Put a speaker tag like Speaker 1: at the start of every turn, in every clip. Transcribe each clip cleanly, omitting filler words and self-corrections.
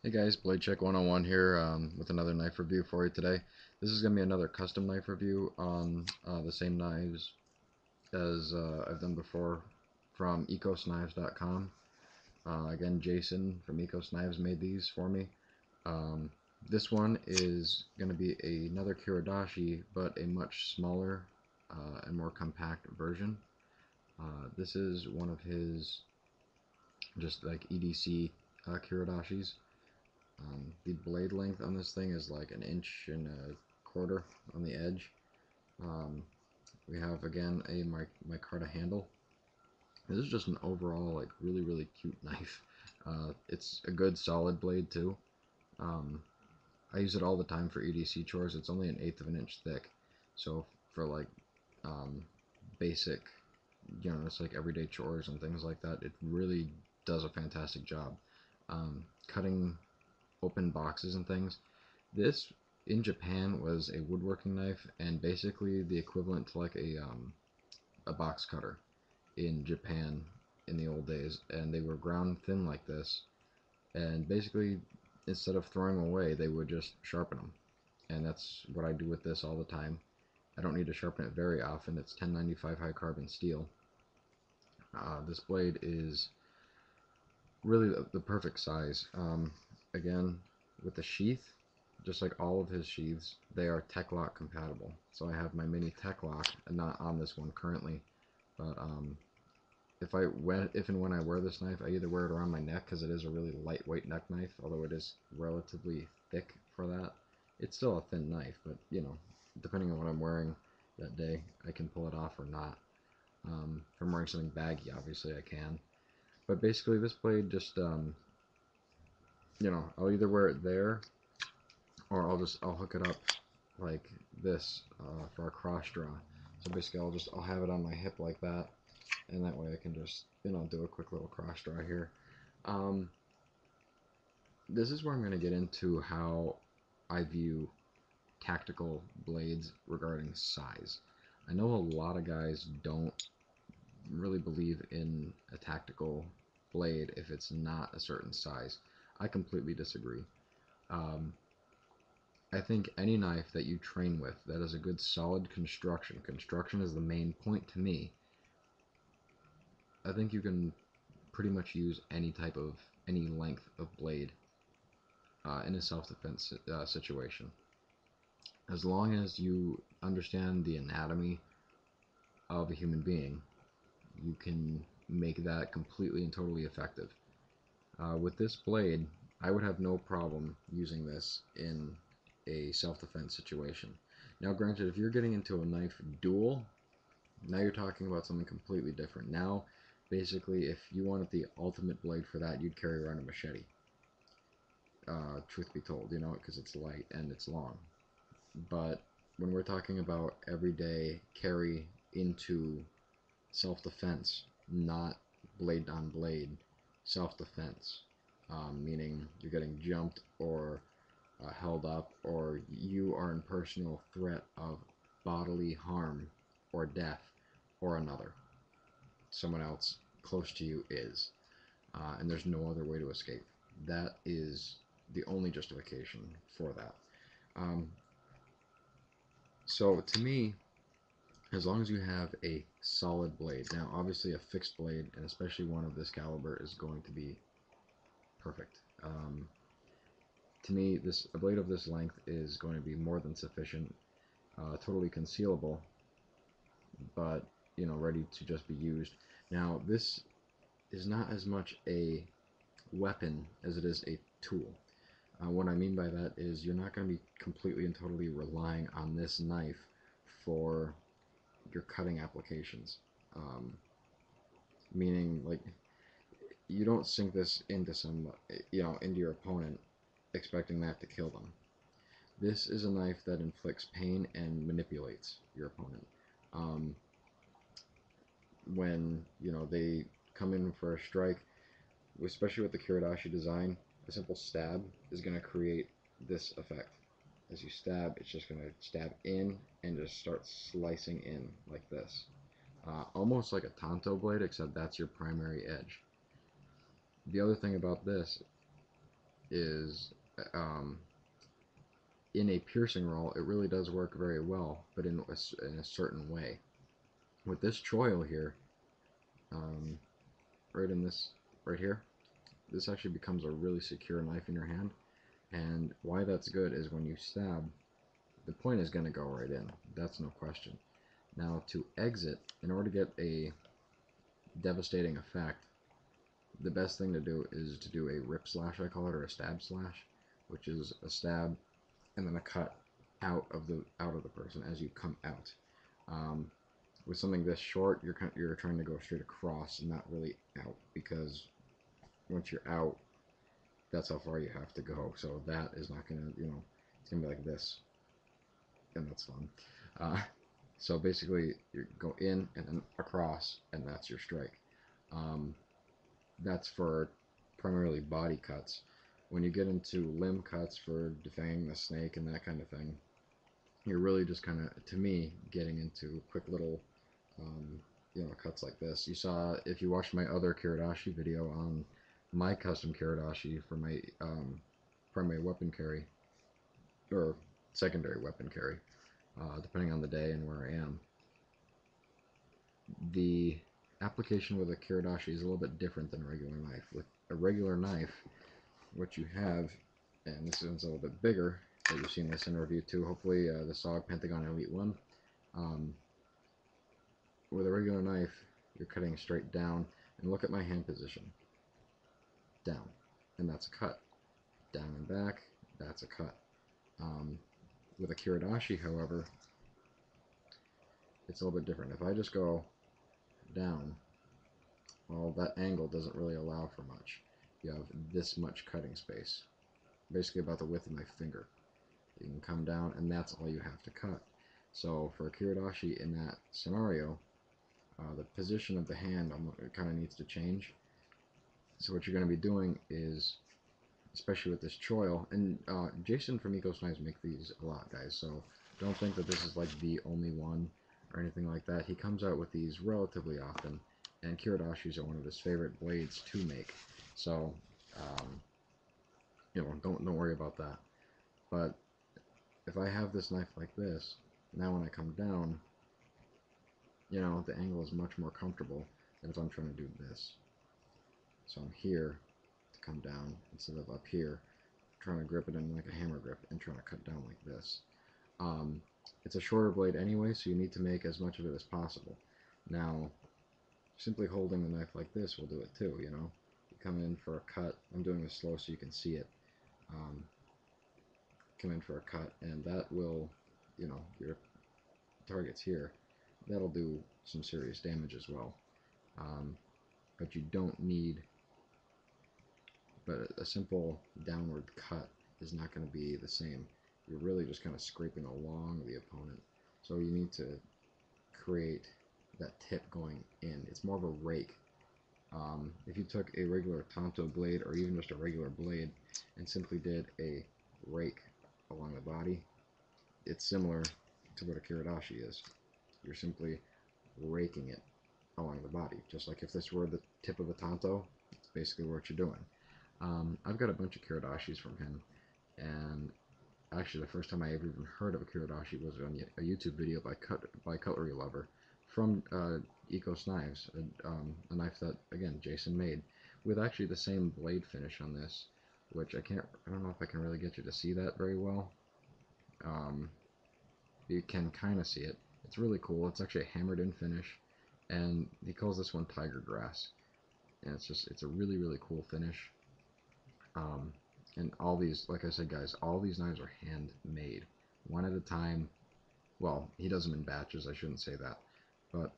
Speaker 1: Hey guys, Blade Check 101 here with another knife review for you today. This is going to be another custom knife review on the same knives as I've done before from ecosknives.com. Again, Jason from Ecos Knives made these for me. Um, this one is going to be another Kiridashi, but a much smaller and more compact version. This is one of his just like EDC Kiridashis. The blade length on this thing is like 1.25 inches on the edge. Um, we have again a micarta handle. This is just an overall like really cute knife. It's a good solid blade too. Um, I use it all the time for EDC chores. It's only 1/8 of an inch thick, so for like um, basic, it's like everyday chores and things like that. It really does a fantastic job. Cutting open boxes and things. This in Japan was a woodworking knife and basically the equivalent to like a box cutter in Japan in the old days, and they were ground thin like this, and basically instead of throwing them away, they would just sharpen them, and that's what I do with this all the time. I don't need to sharpen it very often. It's 1095 high carbon steel. This blade is really the perfect size. Again, with the sheath, just like all of his sheaths, they are Tek-Lok compatible. So I have my mini Tek-Lok, and not on this one currently, but if and when I wear this knife, I either wear it around my neck because it is a really lightweight neck knife, although it is relatively thick for that. It's still a thin knife, but depending on what I'm wearing that day, I can pull it off or not. If I'm wearing something baggy, obviously I can. But basically, this blade just, I'll either wear it there or I'll hook it up like this for a cross draw. So basically, I'll have it on my hip like that, and that way I can just do a quick little cross draw here. Um, this is where I'm going to get into how I view tactical blades regarding size. I know a lot of guys don't really believe in a tactical blade if it's not a certain size. I completely disagree. Um, I think any knife that you train with that is a good solid construction is the main point to me. I think you can pretty much use any length of blade in a self-defense situation. As long as you understand the anatomy of a human being, you can make that completely and totally effective. With this blade, I would have no problem using this in a self-defense situation. Now, granted, if you're getting into a knife duel, now you're talking about something completely different. Now, basically, if you wanted the ultimate blade for that, you'd carry around a machete. Truth be told, because it's light and it's long. But when we're talking about everyday carry into self-defense, not blade on blade, self-defense, meaning you're getting jumped or held up, or you are in personal threat of bodily harm or death, or someone else close to you is, and there's no other way to escape. That is the only justification for that. Um, so to me, as long as you have a solid blade, now obviously a fixed blade, and especially one of this caliber, is going to be perfect. To me, a blade of this length is going to be more than sufficient, totally concealable, but ready to just be used. Now, this is not as much a weapon as it is a tool. What I mean by that is you're not going to be completely and totally relying on this knife for your cutting applications. Meaning, like, you don't sink this into your opponent expecting that to kill them. This is a knife that inflicts pain and manipulates your opponent. Um, when they come in for a strike, especially with the Kiridashi design, a simple stab is going to create this effect. As you stab, it's just going to stab in and just start slicing in like this. Almost like a tanto blade, except that's your primary edge. The other thing about this is um, in a piercing roll, it really does work very well, but in a certain way. With this choil here, um, right in this, right here, this actually becomes a really secure knife in your hand. And why that's good is when you stab, the point is going to go right in. That's no question. Now to exit, in order to get a devastating effect, the best thing to do is to do a rip slash, I call it, or a stab slash, which is a stab and then a cut out of the person as you come out. Um, with something this short, you're trying to go straight across and not really out, because once you're out, that's how far you have to go. So that is not gonna, it's gonna be like this, and that's fun. Uh, so basically, you go in and then across, and that's your strike. Um, that's for primarily body cuts. When you get into limb cuts for defanging the snake and that kind of thing, you're really just kind of, to me, getting into quick little, um, cuts like this. You saw, if you watched my other Kiradashi video on my custom Kiradashi for my primary weapon carry, or secondary weapon carry, depending on the day and where I am, the application with a Kiradashi is a little bit different than a regular knife. With a regular knife, what you have, and this one's a little bit bigger, that you've seen this in review too, hopefully the SOG Pentagon Elite 1. With a regular knife, you're cutting straight down, and look at my hand position. Down, and that's a cut. Down and back, that's a cut. With a Kiradashi, however, it's a little bit different. If I just go down, well, that angle doesn't really allow for much. You have this much cutting space, basically about the width of my finger. You can come down, and that's all you have to cut. So for a Kiradashi in that scenario, the position of the hand kind of needs to change. So what you're going to be doing is, especially with this choil, and Jason from Ecos Knives make these a lot, guys, so don't think that this is like the only one or anything like that. He comes out with these relatively often, and Kiradashis are one of his favorite blades to make. So, don't worry about that. But if I have this knife like this, now when I come down, the angle is much more comfortable than if I'm trying to do this. So I'm here to come down instead of up here, trying to grip it in like a hammer grip and trying to cut down like this. It's a shorter blade anyway, so you need to make as much of it as possible. Now, simply holding the knife like this will do it too, You come in for a cut. I'm doing this slow so you can see it. Come in for a cut, and that will, your target's here. That'll do some serious damage as well. But you don't need, but a simple downward cut is not going to be the same. You're really just kind of scraping along the opponent. So you need to create that tip going in. It's more of a rake. If you took a regular Tanto blade, or even just a regular blade, and simply did a rake along the body, it's similar to what a Kiradashi is. You're simply raking it along the body. Just like if this were the tip of a Tanto, it's basically what you're doing. I've got a bunch of Kiradashis from him, and actually the first time I ever even heard of a Kiradashi was on a YouTube video by Cutlery Lover from Ecos Knives, a knife that, again, Jason made, with actually the same blade finish on this, which I don't know if I can really get you to see that very well. You can kind of see it. It's really cool. It's actually a hammered in finish, and he calls this one Tiger Grass, and it's a really, really cool finish. And all these, like I said, guys, all these knives are handmade, one at a time. Well, he does them in batches, I shouldn't say that, but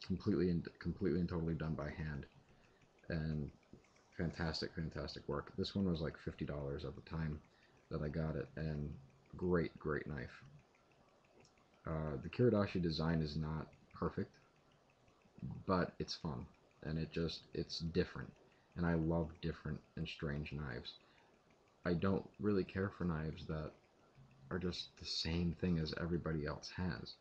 Speaker 1: completely and totally done by hand, and fantastic work. This one was like $50 at the time that I got it, and great knife. The Kiradashi design is not perfect, but it's fun, and it's different, and I love different and strange knives. I don't really care for knives that are just the same thing as everybody else has.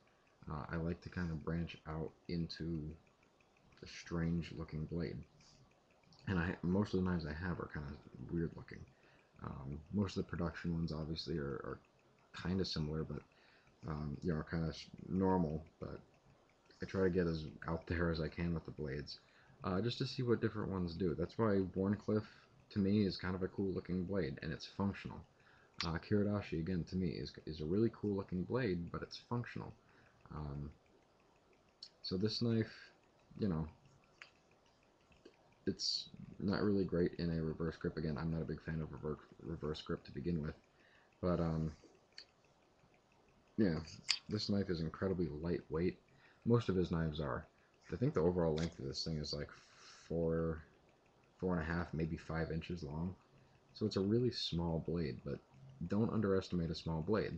Speaker 1: I like to kind of branch out into the strange looking blade. And most of the knives I have are kind of weird looking. Most of the production ones obviously are kind of similar, but you know, kind of normal. But I try to get as out there as I can with the blades, just to see what different ones do. That's why Wharncliffe to me is kind of a cool looking blade, and it's functional. Kiradashi again to me is a really cool looking blade, but it's functional. Um, so this knife, you know, it's not really great in a reverse grip. Again, I'm not a big fan of reverse grip to begin with, but yeah, this knife is incredibly lightweight. Most of his knives are. I think the overall length of this thing is like 4.5, maybe 5 inches long. So it's a really small blade, but don't underestimate a small blade.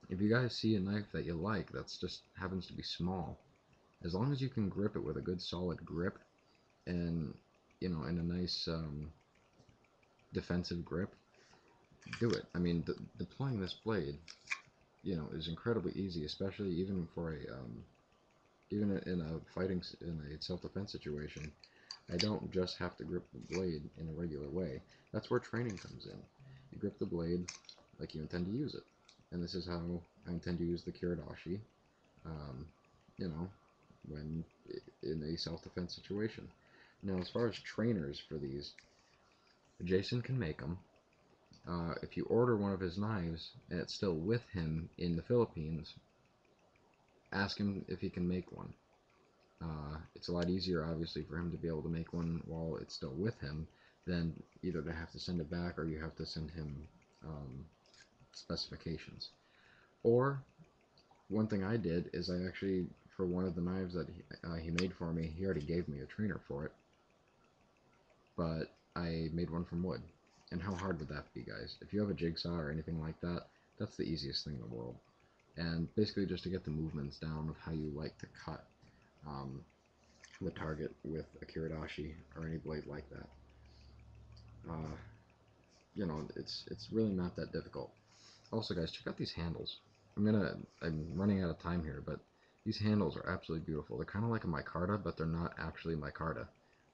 Speaker 1: If you guys see a knife that you like that's just happens to be small, as long as you can grip it with a good solid grip and, you know, in a nice defensive grip, do it. I mean, deploying this blade, you know, is incredibly easy, especially even for a even in a self-defense situation. I don't just have to grip the blade in a regular way. That's where training comes in. You grip the blade like you intend to use it, and this is how I intend to use the Kiradashi. Um, you know, when in a self-defense situation. Now, as far as trainers for these, Jason can make them. If you order one of his knives and it's still with him in the Philippines, ask him if he can make one. It's a lot easier, obviously, for him to be able to make one while it's still with him than either to have to send it back or you have to send him specifications. Or, one thing I did is I actually, for one of the knives that he made for me, he already gave me a trainer for it, but I made one from wood. And how hard would that be, guys? If you have a jigsaw or anything like that, that's the easiest thing in the world. And basically just to get the movements down of how you like to cut the target with a Kiradashi or any blade like that. Uh, you know, it's really not that difficult. Also, guys, check out these handles. I'm running out of time here, but these handles are absolutely beautiful. They're kind of like a micarta, but they're not actually micarta.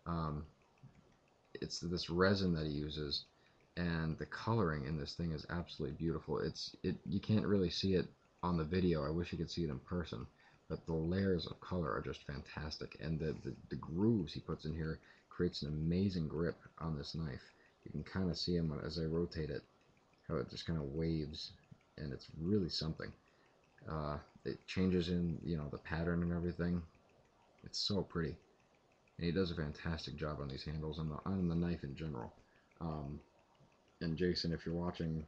Speaker 1: Um, it's this resin that he uses, and the coloring in this thing is absolutely beautiful. You can't really see it on the video. I wish you could see it in person, but the layers of color are just fantastic, and the grooves he puts in here creates an amazing grip on this knife. You can kind of see them as I rotate it, how it just kind of waves, and it's really something. It changes in, you know, the pattern and everything. It's so pretty, and he does a fantastic job on these handles and on the knife in general. Um, and Jason, if you're watching,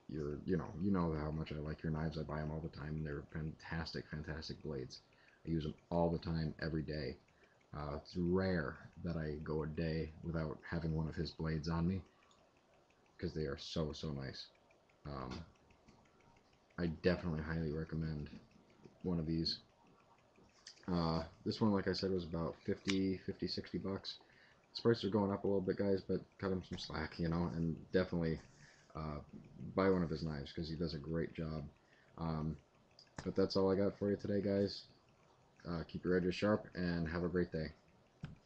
Speaker 1: you know how much I like your knives. I buy them all the time, and they're fantastic, fantastic blades. I use them all the time, every day. It's rare that I go a day without having one of his blades on me because they are so nice. Um, I definitely highly recommend one of these. This one, like I said, was about 50, 60 bucks. These prices are going up a little bit, guys, but cut him some slack, you know, and definitely buy one of his knives because he does a great job. But that's all I got for you today, guys. Keep your edges sharp and have a great day.